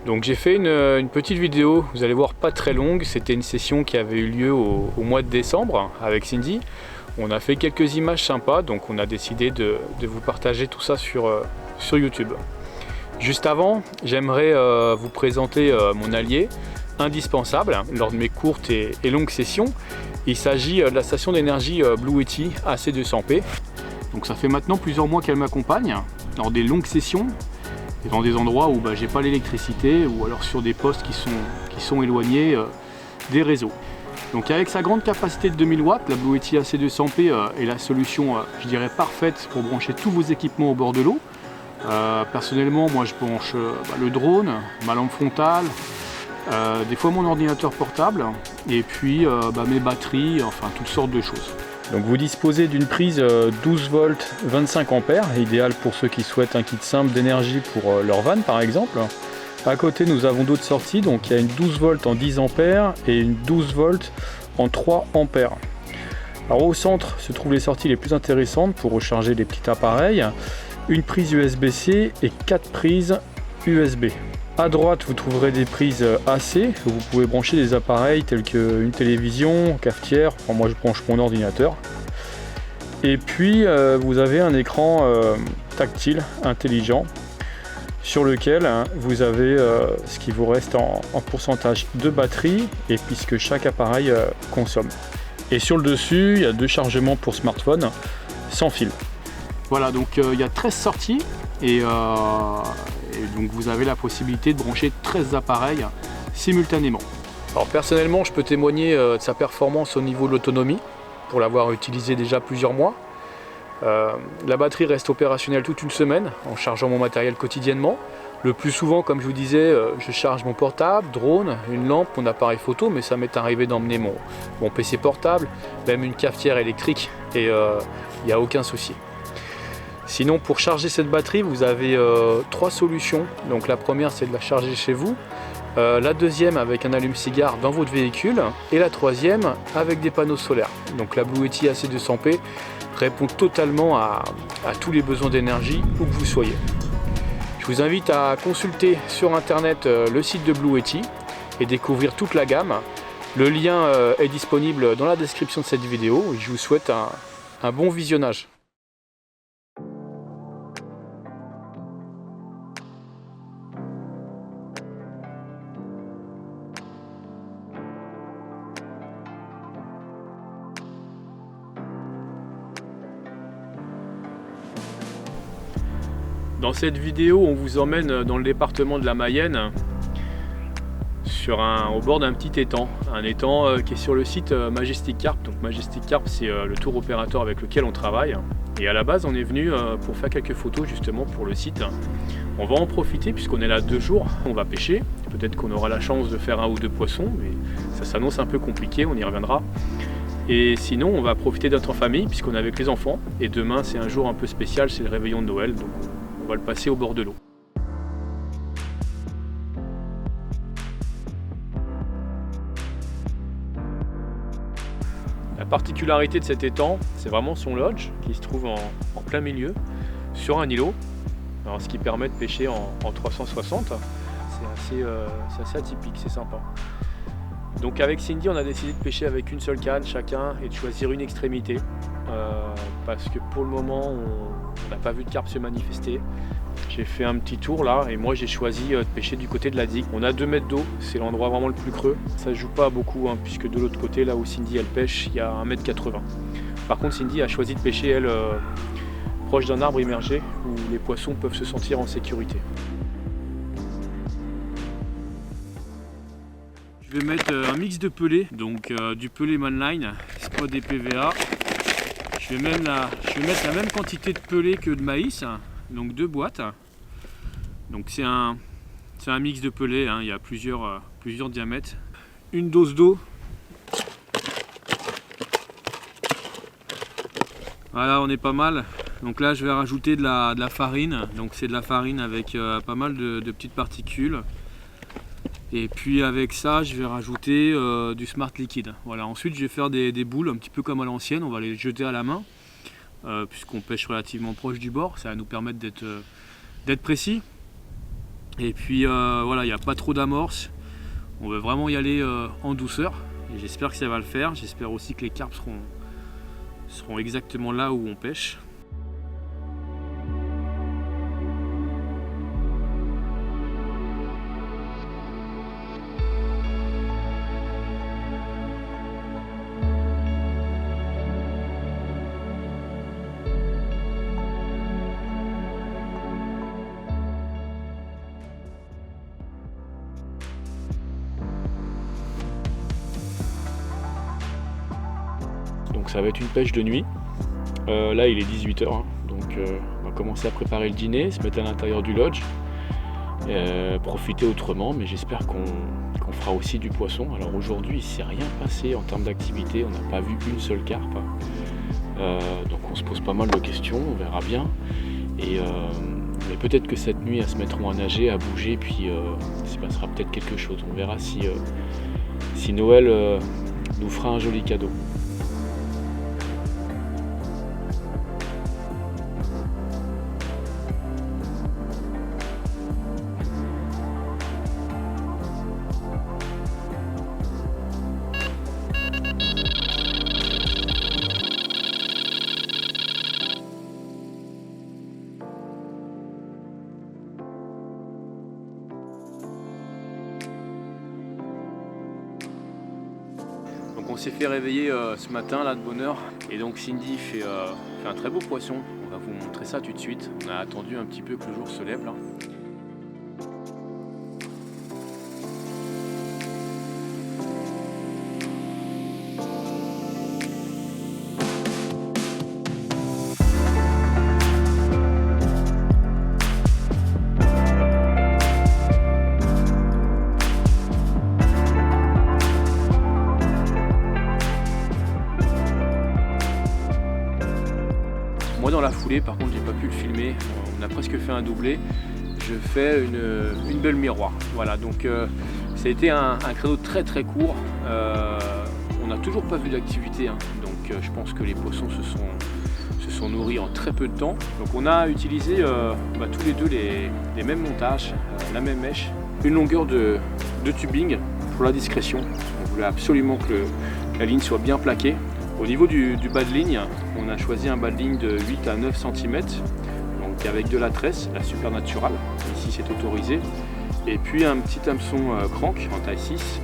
Donc j'ai fait une petite vidéo, vous allez voir pas très longue, c'était une session qui avait eu lieu au mois de décembre avec Cindy. On a fait quelques images sympas, donc on a décidé de vous partager tout ça sur YouTube. Juste avant, j'aimerais vous présenter mon allié indispensable lors de mes courtes et longues sessions. Il s'agit de la station d'énergie Blue Yeti AC200P. Donc ça fait maintenant plusieurs mois qu'elle m'accompagne lors des longues sessions et dans des endroits où j'ai pas l'électricité ou alors sur des postes qui sont éloignés des réseaux. Donc avec sa grande capacité de 2000 watts, la Blue Yeti AC200P est la solution, je dirais, parfaite pour brancher tous vos équipements au bord de l'eau. Personnellement, moi je branche le drone, ma lampe frontale, des fois mon ordinateur portable et puis mes batteries, enfin toutes sortes de choses. Donc vous disposez d'une prise 12 volts 25 ampères, idéale pour ceux qui souhaitent un kit simple d'énergie pour leur van par exemple. À côté nous avons d'autres sorties, donc il y a une 12 volts en 10 ampères et une 12 volts en 3 ampères. Alors au centre se trouvent les sorties les plus intéressantes pour recharger les petits appareils. Une prise USB-C et 4 prises USB. À droite, vous trouverez des prises AC où vous pouvez brancher des appareils tels qu'une télévision, cafetière, enfin moi je branche mon ordinateur. Et puis vous avez un écran tactile intelligent sur lequel vous avez ce qui vous reste en pourcentage de batterie et puisque chaque appareil consomme. Et sur le dessus, il y a 2 chargements pour smartphone sans fil. Voilà, donc il y a 13 sorties et donc vous avez la possibilité de brancher 13 appareils simultanément. Alors personnellement, je peux témoigner de sa performance au niveau de l'autonomie pour l'avoir utilisé déjà plusieurs mois. La batterie reste opérationnelle toute une semaine en chargeant mon matériel quotidiennement. Le plus souvent, comme je vous disais, je charge mon portable, drone, une lampe, mon appareil photo, mais ça m'est arrivé d'emmener mon PC portable, même une cafetière électrique et il n'y a aucun souci. Sinon, pour charger cette batterie, vous avez 3 solutions. Donc la première, c'est de la charger chez vous. La deuxième, avec un allume-cigare dans votre véhicule. Et la troisième, avec des panneaux solaires. Donc la Blue Yeti AC200P répond totalement à tous les besoins d'énergie, où que vous soyez. Je vous invite à consulter sur internet le site de Blue Yeti et découvrir toute la gamme. Le lien est disponible dans la description de cette vidéo. Et je vous souhaite un bon visionnage. Dans cette vidéo, on vous emmène dans le département de la Mayenne, au bord d'un petit étang. Un étang qui est sur le site Majestic Carp. Donc Majestic Carp, c'est le tour opérateur avec lequel on travaille. Et à la base, on est venu pour faire quelques photos justement pour le site. On va en profiter puisqu'on est là 2 jours. On va pêcher. Peut-être qu'on aura la chance de faire 1 ou 2 poissons, mais ça s'annonce un peu compliqué, on y reviendra. Et sinon, on va profiter d'être en famille puisqu'on est avec les enfants. Et demain, c'est un jour un peu spécial, c'est le réveillon de Noël. Donc on va le passer au bord de l'eau. La particularité de cet étang, c'est vraiment son lodge qui se trouve en plein milieu, sur un îlot. Alors, ce qui permet de pêcher en 360. C'est assez atypique, c'est sympa. Donc avec Cindy, on a décidé de pêcher avec une seule canne chacun et de choisir une extrémité. Parce que pour le moment, on n'a pas vu de carpe se manifester. J'ai fait un petit tour là et moi j'ai choisi de pêcher du côté de la digue. On a 2 mètres d'eau, c'est l'endroit vraiment le plus creux. Ça ne joue pas beaucoup puisque de l'autre côté, là où Cindy elle pêche, il y a 1,80 m. Par contre, Cindy a choisi de pêcher elle proche d'un arbre immergé où les poissons peuvent se sentir en sécurité. Je vais mettre un mix de pelés, donc du pelé manline, spot et PVA. Je vais mettre la même quantité de pelé que de maïs, donc 2 boîtes. Donc c'est un mix de pelé, il y a plusieurs diamètres. Une dose d'eau. Voilà, on est pas mal. Donc là je vais rajouter de la farine. Donc c'est de la farine avec pas mal de petites particules. Et puis avec ça, je vais rajouter du Smart Liquide. Voilà. Ensuite, je vais faire des boules un petit peu comme à l'ancienne. On va les jeter à la main, puisqu'on pêche relativement proche du bord. Ça va nous permettre d'être précis. Et puis voilà, il n'y a pas trop d'amorce. On veut vraiment y aller en douceur. Et j'espère que ça va le faire. J'espère aussi que les carpes seront exactement là où on pêche. Donc ça va être une pêche de nuit. Là il est 18 h, hein. Donc on va commencer à préparer le dîner, se mettre à l'intérieur du lodge, profiter autrement, mais j'espère qu'on fera aussi du poisson. Alors aujourd'hui il ne s'est rien passé en termes d'activité, on n'a pas vu une seule carpe. Donc on se pose pas mal de questions, on verra bien. Mais peut-être que cette nuit elles se mettront à nager, à bouger, puis il se passera peut-être quelque chose. On verra si Noël nous fera un joli cadeau. Donc on s'est fait réveiller ce matin là de bonne heure, et donc Cindy fait un très beau poisson. On va vous montrer ça tout de suite. On a attendu un petit peu que le jour se lève là. Moi dans la foulée, par contre j'ai pas pu le filmer, on a presque fait un doublé. Je fais une belle miroir. Voilà, donc ça a été un créneau très très court. On n'a toujours pas vu d'activité, hein. Donc je pense que les poissons se sont nourris en très peu de temps. Donc on a utilisé tous les deux les mêmes montages, la même mèche, une longueur de tubing pour la discrétion. On voulait absolument que la ligne soit bien plaquée. Au niveau du bas de ligne, on a choisi un bas de ligne de 8 à 9 cm, donc avec de la tresse, la Supernatural, ici c'est autorisé, et puis un petit hameçon crank en taille 6.